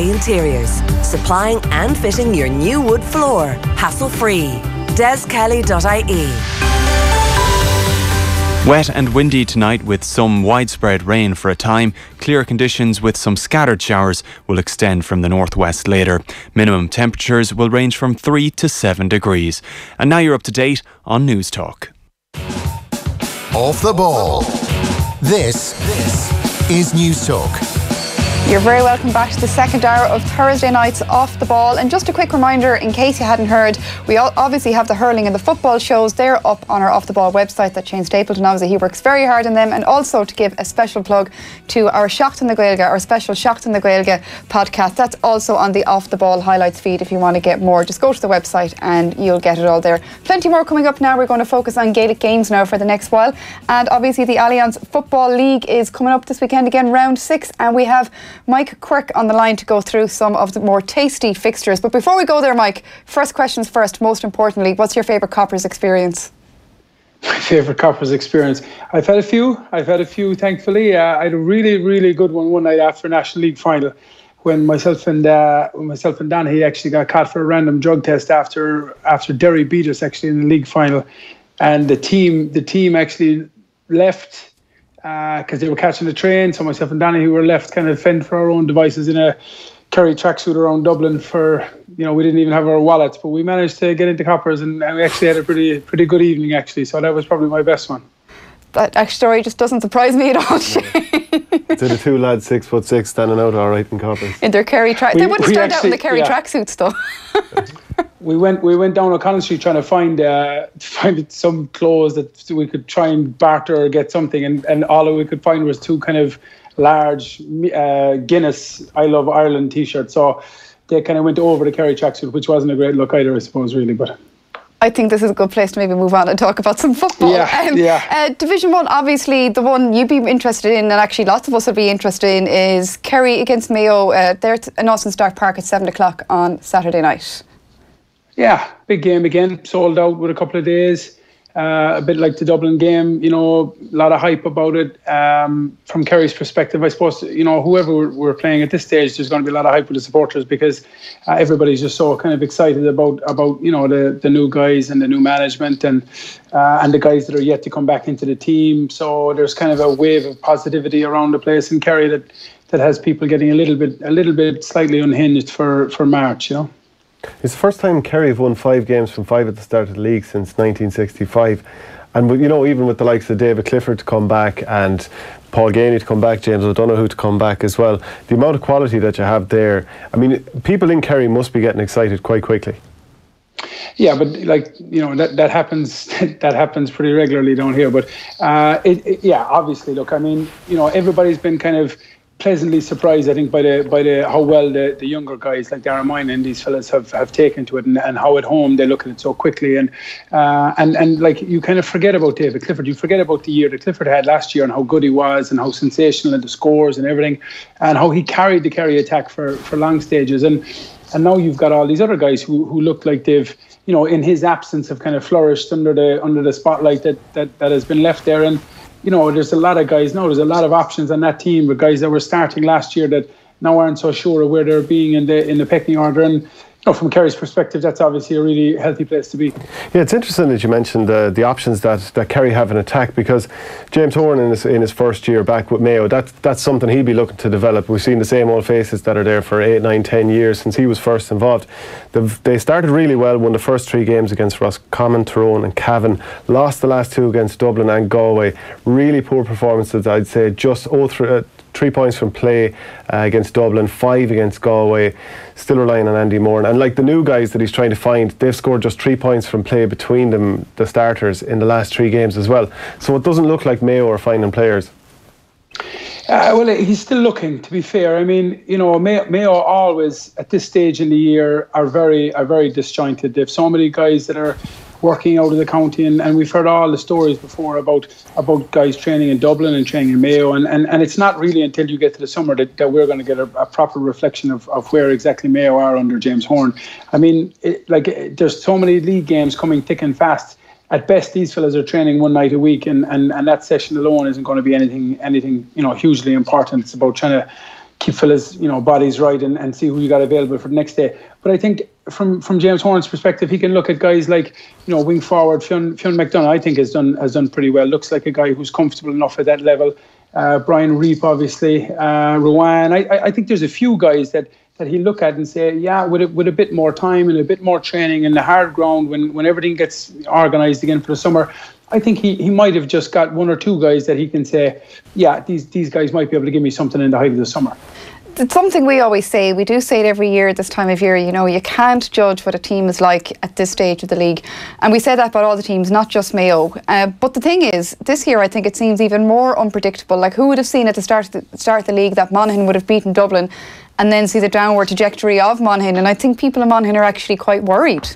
Kelly Interiors, supplying and fitting your new wood floor, hassle-free. deskelly.ie. Wet and windy tonight with some widespread rain for a time. Clear conditions with some scattered showers will extend from the northwest later. Minimum temperatures will range from 3 to 7 degrees. And now you're up to date on News Talk. Off the ball. This is News Talk. You're very welcome back to the second hour of Thursday night's Off the Ball. And just a quick reminder, in case you hadn't heard, we obviously have the hurling and the football shows. They're up on our Off the Ball website that Shane Stapleton, obviously he works very hard on them. And also to give a special plug to our Seachtain na Gaeilge, our special Seachtain na Gaeilge podcast. That's also on the Off the Ball highlights feed if you want to get more. Just go to the website and you'll get it all there. Plenty more coming up now. We're going to focus on Gaelic games now for the next while. And obviously the Allianz Football League is coming up this weekend again, round 6. And we have Mike Quirke on the line to go through some of the more tasty fixtures. But before we go there, Mike, first questions first, most importantly, what's your favourite Coppers experience? My favourite Coppers experience? I've had a few, thankfully. I had a really, really good one night after a National League final when myself and Dan, he actually got caught for a random drug test after Derry beat us actually in the league final. And the team actually left because they were catching the train. So myself and Danny, who were left, kind of fend for our own devices in a Kerry tracksuit around Dublin for, we didn't even have our wallets, but we managed to get into Coppers and we actually had a pretty good evening actually. So that was probably my best one. That actual story just doesn't surprise me at all, Shane. So the two lads 6'6" standing out all right in Coppers. In their Kerry track. They wouldn't stand out in the Kerry tracksuits though. We went down O'Connell Street trying to find some clothes that we could try and barter or get something, and all we could find was two kind of large Guinness I Love Ireland t-shirts. So they kind of went over the Kerry tracksuit, which wasn't a great look either, I suppose, really. But I think this is a good place to maybe move on and talk about some football. Division 1, obviously, the one you'd be interested in, and actually lots of us would be interested in, is Kerry against Mayo. They're at Austin Stark Park at 7 o'clock on Saturday night. Yeah, big game again, sold out with a couple of days. A bit like the Dublin game, a lot of hype about it. From Kerry's perspective, I suppose, whoever we're playing at this stage, there's going to be a lot of hype with the supporters because everybody's just so kind of excited about the new guys and the new management and the guys that are yet to come back into the team. So there's kind of a wave of positivity around the place in Kerry that has people getting a little bit slightly unhinged for March, It's the first time Kerry have won 5 games from 5 at the start of the league since 1965. And, even with the likes of David Clifford to come back and Paul Gainey to come back, James O'Donoghue to come back as well, the amount of quality that you have there, people in Kerry must be getting excited quite quickly. Yeah, but that happens. That happens pretty regularly down here. But obviously, look, everybody's been kind of pleasantly surprised, I think, by the how well the younger guys like Darren Moyne and these fellas have taken to it, and how at home they look at it so quickly, and like you kind of forget about David Clifford. You forget about the year that Clifford had last year and how good he was and how sensational and the scores and everything, and how he carried the Kerry attack for long stages, and now you've got all these other guys who look like they've, in his absence, have kind of flourished under the spotlight that has been left there. And there's a lot of guys now. There's a lot of options on that team with guys that were starting last year that now aren't so sure of where they're being in the pecking order. And from Kerry's perspective, that's obviously a really healthy place to be. Yeah, it's interesting that you mentioned the options that Kerry have in attack, because James Horan in his first year back with Mayo, that's something he'd be looking to develop. We've seen the same old faces that are there for 8, 9, 10 years since he was first involved. They started really well, won the first 3 games against Roscommon, Tyrone and Cavan, lost the last 2 against Dublin and Galway. Really poor performances, I'd say, just 3 points from play against Dublin, 5 against Galway, still relying on Andy Moore. And like the new guys that he's trying to find, they've scored just 3 points from play between them, the starters, in the last 3 games as well. So it doesn't look like Mayo are finding players. Well, he's still looking, to be fair. Mayo always, at this stage in the year, are very disjointed. They have so many guys that are working out of the county, and we've heard all the stories before about guys training in Dublin and training in Mayo, and it's not really until you get to the summer that we're going to get a proper reflection of where exactly Mayo are under James Horan. There's so many league games coming thick and fast. At best, these fellas are training one night a week, and that session alone isn't going to be anything hugely important. It's about trying keep fellas, bodies right and see who you got available for the next day. But I think from James Horan's perspective, he can look at guys like, wing forward, Fionn McDonough, I think has done pretty well. Looks like a guy who's comfortable enough at that level. Brian Reap, obviously, Rowan. I think there's a few guys that he'll look at and say, yeah, with a bit more time and a bit more training in the hard ground, when everything gets organised again for the summer, I think he might have just got one or two guys that he can say, yeah, these guys might be able to give me something in the height of the summer. It's something we always say. We do say it every year this time of year. You can't judge what a team is like at this stage of the league. And we say that about all the teams, not just Mayo. But the thing is, this year I think it seems even more unpredictable. Like, who would have seen at the start of the league that Monaghan would have beaten Dublin and then see the downward trajectory of Monaghan? And I think people in Monaghan are actually quite worried.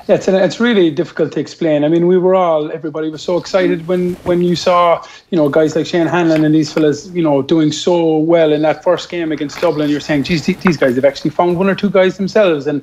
Yeah, it's really difficult to explain. I mean, everybody was so excited when you saw, guys like Shane Hanlon and these fellas, doing so well in that first game against Dublin. You're saying, geez, these guys have actually found one or two guys themselves, and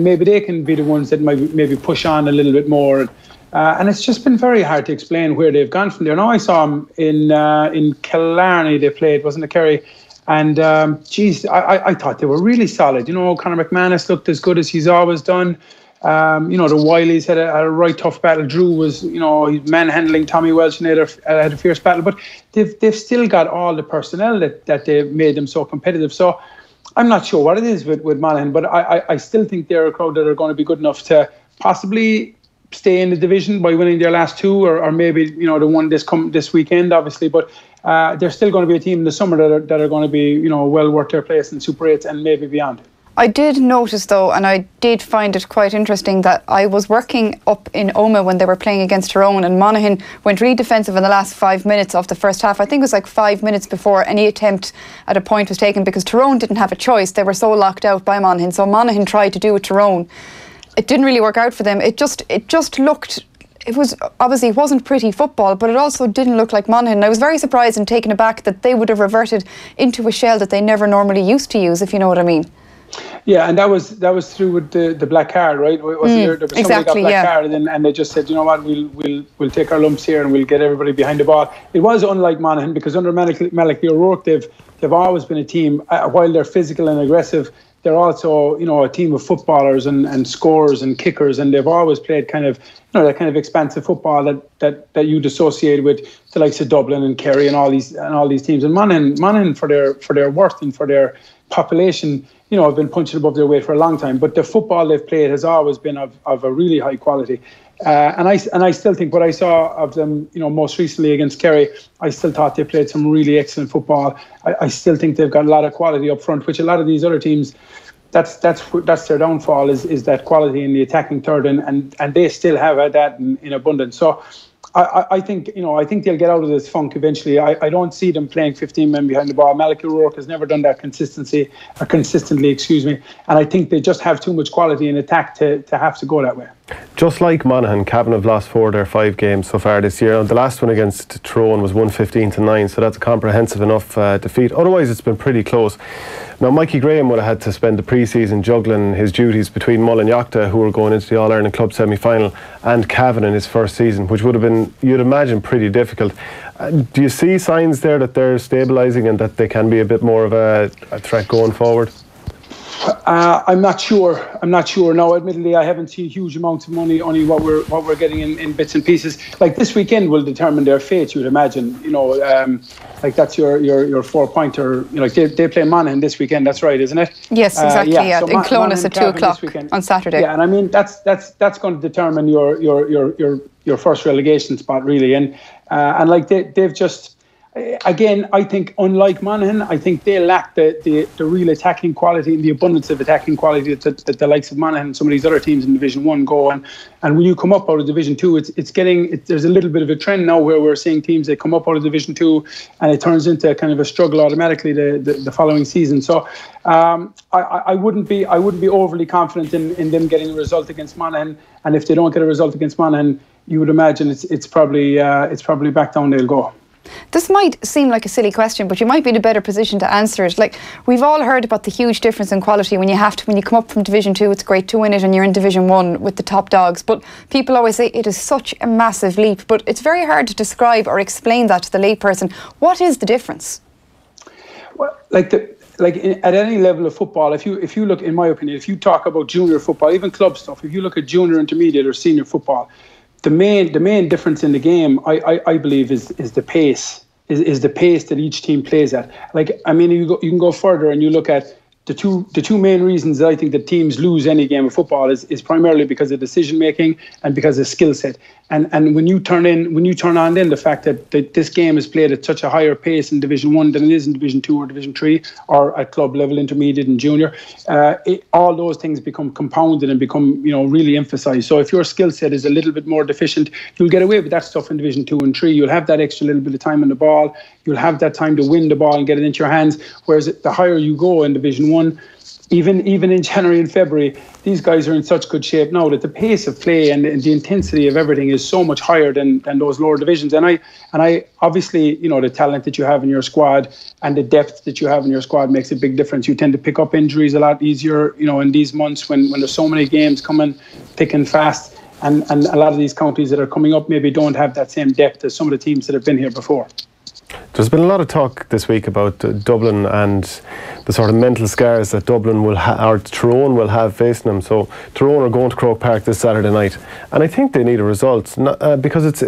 maybe they can be the ones that might maybe push on a little bit more. And it's just been very hard to explain where they've gone from there. Now I saw them in Killarney. They played, wasn't it, Kerry? And I thought they were really solid. Conor McManus looked as good as he's always done. The Wileys had a right tough battle. Drew was, he's manhandling Tommy Welsh and had a fierce battle. But they've still got all the personnel that they've made them so competitive. So I'm not sure what it is with Monaghan, but I still think they're a crowd that are going to be good enough to possibly stay in the division by winning their last two, or maybe the one this weekend, obviously. But they're still going to be a team in the summer that are going to be well worth their place in Super 8s and maybe beyond. I did notice though, and I did find it quite interesting, that I was working up in Omagh when they were playing against Tyrone, and Monaghan went really defensive in the last 5 minutes of the first half. I think it was like 5 minutes before any attempt at a point was taken, because Tyrone didn't have a choice. They were so locked out by Monaghan. So Monaghan tried to do with Tyrone. It didn't really work out for them. It just looked... It wasn't pretty football, but it also didn't look like Monaghan. I was very surprised and taken aback that they would have reverted into a shell that they never normally used to use, if you know what I mean. Yeah, and that was through with the black card, right? There was somebody got black card, and they just said, you know what, we'll take our lumps here and we'll get everybody behind the ball. It was unlike Monaghan, because under Malachy O'Rourke, they've always been a team. While they're physical and aggressive, they're also a team of footballers and scorers and kickers, and they've always played kind of that kind of expansive football that you'd associate with the likes of Dublin and Kerry and all these teams. And Monaghan for their worth and for their population, have been punching above their weight for a long time. But the football they've played has always been of a really high quality. And I still think what I saw of them, most recently against Kerry, I still thought they played some really excellent football. I still think they've got a lot of quality up front, which a lot of these other teams, that's their downfall, is that quality in the attacking third, and they still have that in abundance. So I think they'll get out of this funk eventually. I don't see them playing 15 men behind the ball. Malachy O'Rourke has never done that consistently, and I think they just have too much quality in attack to have to go that way. Just like Monaghan, Cavan have lost 4 of their 5 games so far this year. The last one against Tyrone was 1-15-9, so that's a comprehensive enough defeat. Otherwise, it's been pretty close. Now, Mikey Graham would have had to spend the pre-season juggling his duties between Mullinachta, who were going into the All-Ireland Club semi-final, and Cavan in his first season, which would have been, you'd imagine, pretty difficult. Do you see signs there that they're stabilising and that they can be a bit more of a threat going forward? I'm not sure. No, admittedly, I haven't seen huge amounts of money. Only what we're getting in bits and pieces. Like this weekend will determine their fate. You'd imagine. Like that's your 4-pointer. Like they play Monaghan this weekend. That's right, isn't it? Yes, exactly. Yeah, so in Clonus at 2:00 on Saturday. Yeah, and I mean that's going to determine your first relegation spot, really. And like they've just. Again, I think unlike Monaghan, I think they lack the real attacking quality and the abundance of attacking quality that the likes of Monaghan and some of these other teams in Division 1 go. And when you come up out of Division 2, there's a little bit of a trend now where we're seeing teams that come up out of Division 2 and it turns into kind of a struggle automatically the following season. So I wouldn't be overly confident in them getting a result against Monaghan. And if they don't get a result against Monaghan, you would imagine it's probably back down they'll go. This might seem like a silly question, but you might be in a better position to answer it. Like, we've all heard about the huge difference in quality when you come up from Division 2, it's great to win it, and you're in Division 1 with the top dogs. But people always say it is such a massive leap, but it's very hard to describe or explain that to the layperson. What is the difference? Well, at any level of football, if you look, in my opinion, if you talk about junior football, even club stuff, if you look at junior, intermediate, or senior football, the main difference in the game, I believe, is the pace. Is the pace that each team plays at. You can go further and you look at the two main reasons that I think that teams lose any game of football is primarily because of decision making and because of skill set. And when you turn on the fact that this game is played at such a higher pace in Division 1 than it is in Division 2 or Division 3 or at club level, intermediate and junior, all those things become compounded and become really emphasised. So if your skill set is a little bit more deficient, you'll get away with that stuff in Division 2 and 3. You'll have that extra little bit of time on the ball. You'll have that time to win the ball and get it into your hands. Whereas the higher you go in Division 1, even in January and February, these guys are in such good shape now that the pace of play and the intensity of everything is so much higher than those lower divisions. And I obviously, the talent that you have in your squad and the depth that you have in your squad makes a big difference. You tend to pick up injuries a lot easier, in these months when there's so many games coming thick and fast. And a lot of these counties that are coming up maybe don't have that same depth as some of the teams that have been here before. There's been a lot of talk this week about Dublin and the sort of mental scars that Dublin will or Tyrone will have facing them. So Tyrone are going to Croke Park this Saturday night, and I think they need a result because it's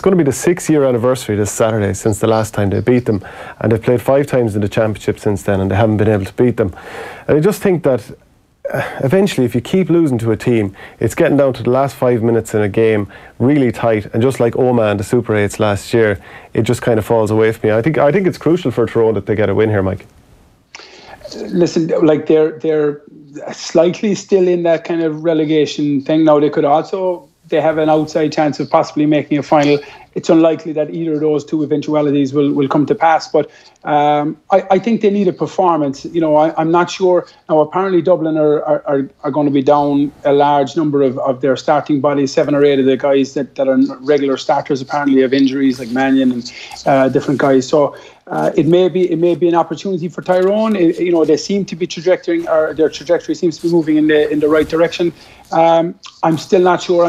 going to be the 6-year anniversary this Saturday since the last time they beat them, and they've played 5 times in the championship since then, and they haven't been able to beat them. And I just think that eventually, if you keep losing to a team, it's getting down to the last 5 minutes in a game, really tight, and just like Omagh and the Super 8s last year, it just kind of falls away from me. I think it's crucial for Tyrone that they get a win here, Mike. Listen, they're slightly still in that kind of relegation thing now. They have an outside chance of possibly making a final. It's unlikely that either of those two eventualities will come to pass, but I think they need a performance. I'm not sure. Now, apparently Dublin are going to be down a large number of their starting bodies. 7 or 8 of the guys that are regular starters apparently have injuries, like Mannion and different guys. So it may be an opportunity for Tyrone. They seem to be their trajectory seems to be moving in the right direction. I'm still not sure.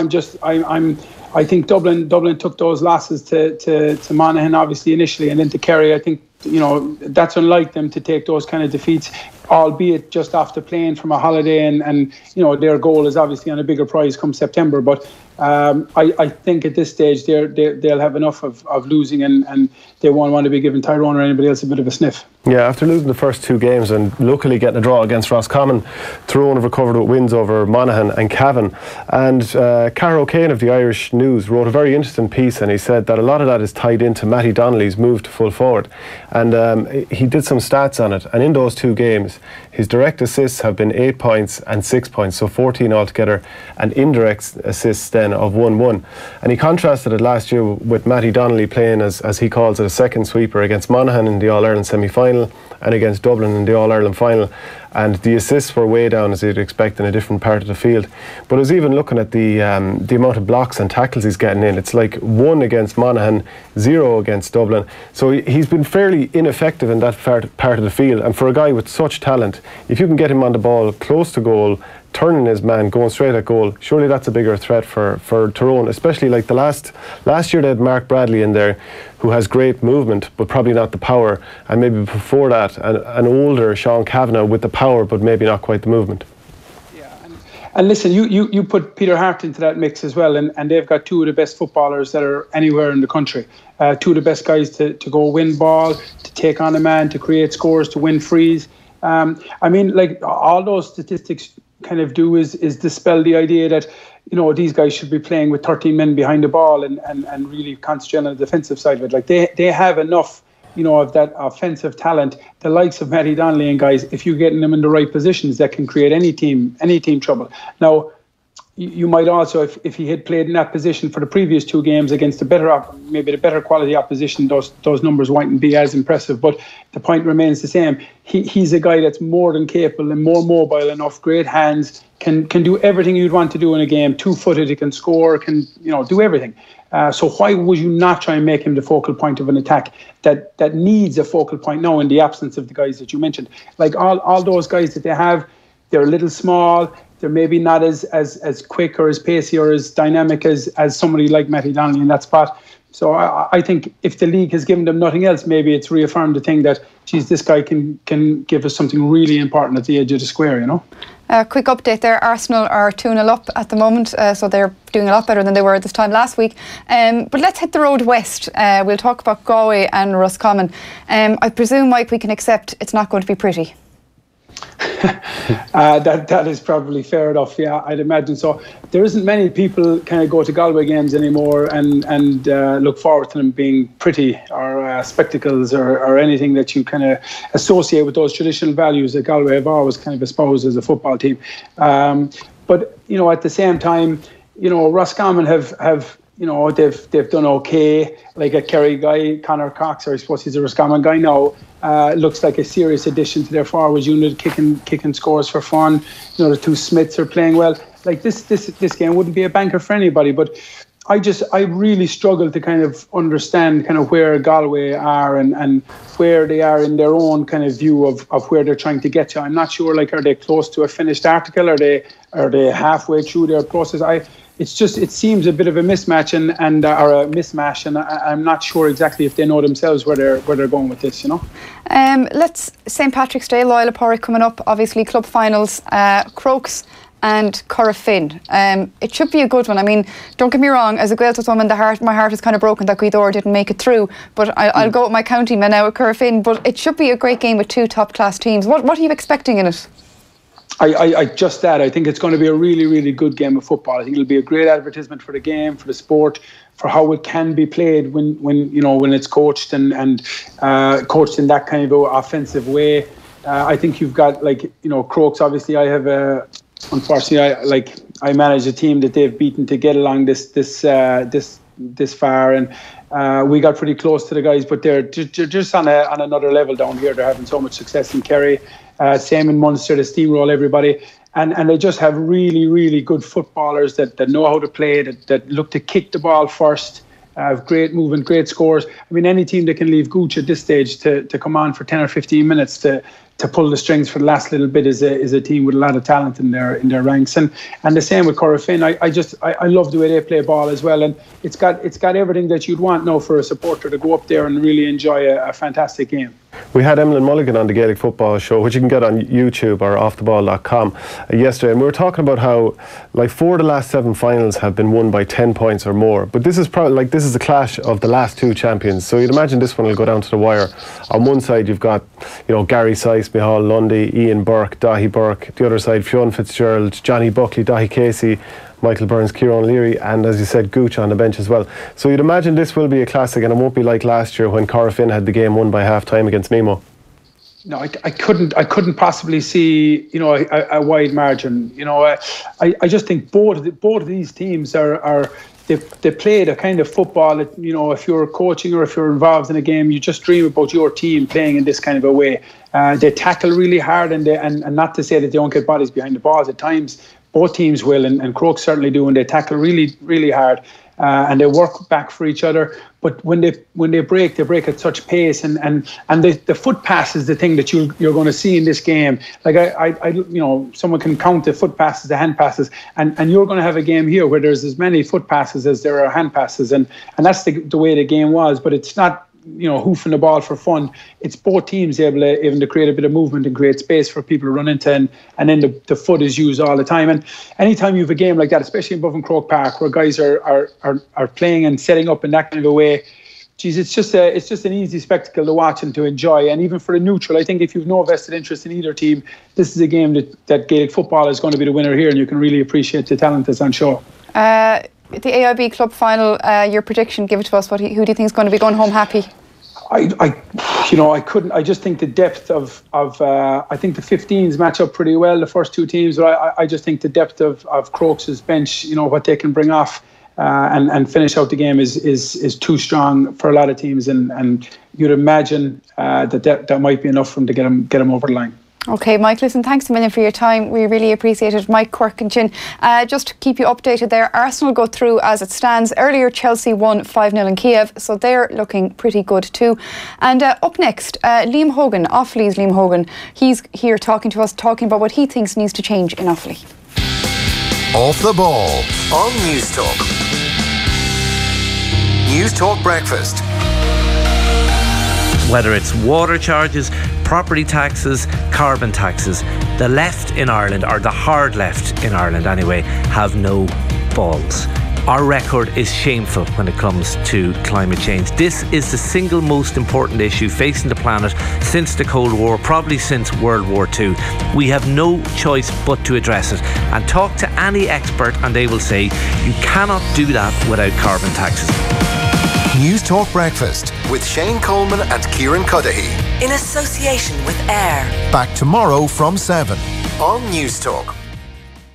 I think Dublin took those losses to Monaghan obviously initially, and then to Kerry. I think that's unlike them to take those kind of defeats, albeit just off the plane from a holiday, and their goal is obviously on a bigger prize come September. But I think at this stage they'll have enough of losing, and they won't want to be giving Tyrone or anybody else a bit of a sniff. Yeah, after losing the first 2 games and luckily getting a draw against Roscommon, Tyrone have recovered with wins over Monaghan and Cavan. And Cara O'Kane of the Irish News wrote a very interesting piece, and he said that a lot of that is tied into Matty Donnelly's move to full forward. And he did some stats on it, and in those 2 games his direct assists have been 8 points and 6 points, so 14 altogether, and indirect assists then of 1-1. And he contrasted it last year with Matty Donnelly playing as he calls it, a second sweeper against Monaghan in the All-Ireland semi-final and against Dublin in the All-Ireland final. And the assists were way down, as you'd expect, in a different part of the field. But I was even looking at the amount of blocks and tackles he's getting in. It's like 1 against Monaghan, 0 against Dublin. So he's been fairly ineffective in that part of the field. And for a guy with such talent, if you can get him on the ball close to goal, turning his man, going straight at goal, surely that's a bigger threat for Tyrone, especially like the last year they had Mark Bradley in there, who has great movement but probably not the power, and maybe before that an older Sean Kavanagh with the power but maybe not quite the movement. Yeah, and listen, you put Peter Hart into that mix as well, and they've got 2 of the best footballers that are anywhere in the country. 2 of the best guys to go win ball, to take on a man, to create scores, to win frees. All those statistics kind of do is dispel the idea that these guys should be playing with 13 men behind the ball and really concentrate on the defensive side of it. Like they have enough of that offensive talent, the likes of Matty Donnelly and guys, if you're getting them in the right positions, that can create any team trouble. Now, you might also, if he had played in that position for the previous 2 games against the better quality opposition, those numbers mightn't be as impressive. But the point remains the same. He's a guy that's more than capable and more mobile enough, great hands, can do everything you'd want to do in a game. 2-footed, he can score, can do everything. So why would you not try and make him the focal point of an attack that needs a focal point now in the absence of the guys that you mentioned? Like all those guys that they have, they're a little small. They're maybe not as quick or as pacey or as dynamic as somebody like Matty Donnelly in that spot. So I think if the league has given them nothing else, maybe it's reaffirmed the thing that, geez, this guy can give us something really important at the edge of the square, you know. Quick update there, Arsenal are 2-0 up at the moment, so they're doing a lot better than they were this time last week. But let's hit the road west. We'll talk about Galway and Roscommon. I presume, Mike, we can accept it's not going to be pretty. That is probably fair enough. Yeah, I'd imagine so. There isn't many people kind of go to Galway games anymore and look forward to them being pretty or spectacles or anything that you kind of associate with those traditional values that Galway have always kind of espoused as a football team. But you know, at the same time, you know, Roscommon have you know, they've done okay. Like a Kerry guy, Conor Cox, or I suppose he's a Roscommon guy now, looks like a serious addition to their forwards unit, kicking scores for fun. You know, the two Smiths are playing well. Like this game wouldn't be a banker for anybody, but I really struggle to kind of understand kind of where Galway are and where they are in their own kind of view of where they're trying to get to. I'm not sure, like, are they close to a finished article? Are they halfway through their process? It seems a bit of a mismatch and or a mismatch, and I'm not sure exactly if they know themselves where they're going with this, you know. Let's St. Patrick's Day, Loyal Porrick coming up, obviously club finals, Crokes and Corofin. It should be a good one. I mean, don't get me wrong, as a Gaeltacht woman, my heart is kind of broken that Guidor didn't make it through, but I'll go with my county man now at Corofin. But it should be a great game with two top class teams. What are you expecting in it? I think it's going to be a really, really good game of football. I think it'll be a great advertisement for the game, for the sport, for how it can be played when it's coached and coached in that kind of offensive way. I think you've got, like, you know, Crokes. Obviously, unfortunately, I manage a team that they've beaten to get along this far, and we got pretty close to the guys, but they're just on another level down here. They're having so much success in Kerry. Same in Munster, they steamroll everybody, and they just have really, really good footballers that know how to play, that look to kick the ball first, have great movement, great scores. I mean, any team that can leave Gooch at this stage to come on for 10 or 15 minutes to pull the strings for the last little bit is a team with a lot of talent in their ranks, and the same with Corofin. I love the way they play ball as well, and it's got everything that you'd want now for a supporter to go up there and really enjoy a fantastic game. We had Emlyn Mulligan on the Gaelic Football Show, which you can get on YouTube or offtheball.com yesterday, and we were talking about how, like, 4 of the last 7 finals have been won by 10 points or more. But this is probably this is a clash of the last 2 champions. So you'd imagine this one will go down to the wire. On one side you've got, you know, Gary Syce, Micheál Lundy, Ian Burke, Dahi Burke. The other side, Fionn Fitzgerald, Johnny Buckley, Dahi Casey, Michael Burns, Kieran Leary, and, as you said, Gooch on the bench as well. So you'd imagine this will be a classic, and it won't be like last year when Corofin had the game won by half time against Nemo. No, I couldn't possibly see, you know, a wide margin. You know, I just think both of these teams they played a kind of football that, you know, if you're coaching or if you're involved in a game, you just dream about your team playing in this kind of a way. They tackle really hard, and not to say that they don't get bodies behind the balls at times. Both teams will, and Crokes certainly do, and they tackle really, really hard, and they work back for each other. But when they break at such pace, and the foot pass is the thing that you're going to see in this game. Like I you know, someone can count the foot passes, the hand passes, and you're going to have a game here where there's as many foot passes as there are hand passes, and that's the way the game was. But it's not, you know, hoofing the ball for fun. It's both teams able to create a bit of movement and create space for people to run into, and then the foot is used all the time. And anytime you have a game like that, especially in Buffon Croke Park, where guys are playing and setting up in that kind of a way, geez, it's just an easy spectacle to watch and to enjoy. And even for a neutral, I think if you've no vested interest in either team, this is a game that Gaelic football is going to be the winner here, and you can really appreciate the talent that's on show. The AIB club final, your prediction, give it to us. Who do you think is going to be going home happy? I just think the depth of I think the 15s match up pretty well, the first 2 teams, but I just think the depth of Crokes' bench, you know, what they can bring off and finish out the game is too strong for a lot of teams, and you'd imagine that might be enough for them to get them over the line. Okay, Mike, listen, thanks a million for your time. We really appreciate it. Mike Quirke and Chin. Just to keep you updated there, Arsenal go through as it stands. Earlier, Chelsea won 5-0 in Kiev, so they're looking pretty good too. And up next, Liam Hogan, Offaly's Liam Hogan. He's here talking to us, talking about what he thinks needs to change in Offaly. Off the ball on News Talk. News Talk Breakfast. Whether it's water charges, property taxes, carbon taxes, the left in Ireland, or the hard left in Ireland anyway, have no balls. Our record is shameful when it comes to climate change. This is the single most important issue facing the planet since the Cold War, probably since World War II. We have no choice but to address it. And talk to any expert and they will say you cannot do that without carbon taxes. News Talk Breakfast with Shane Coleman and Kieran Cuddihy. In association with Air. Back tomorrow from 7 on News Talk.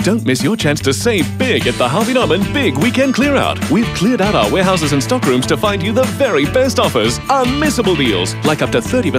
Don't miss your chance to save big at the Harvey Norman Big Weekend Clear Out. We've cleared out our warehouses and stockrooms to find you the very best offers. Unmissable deals, like up to 30%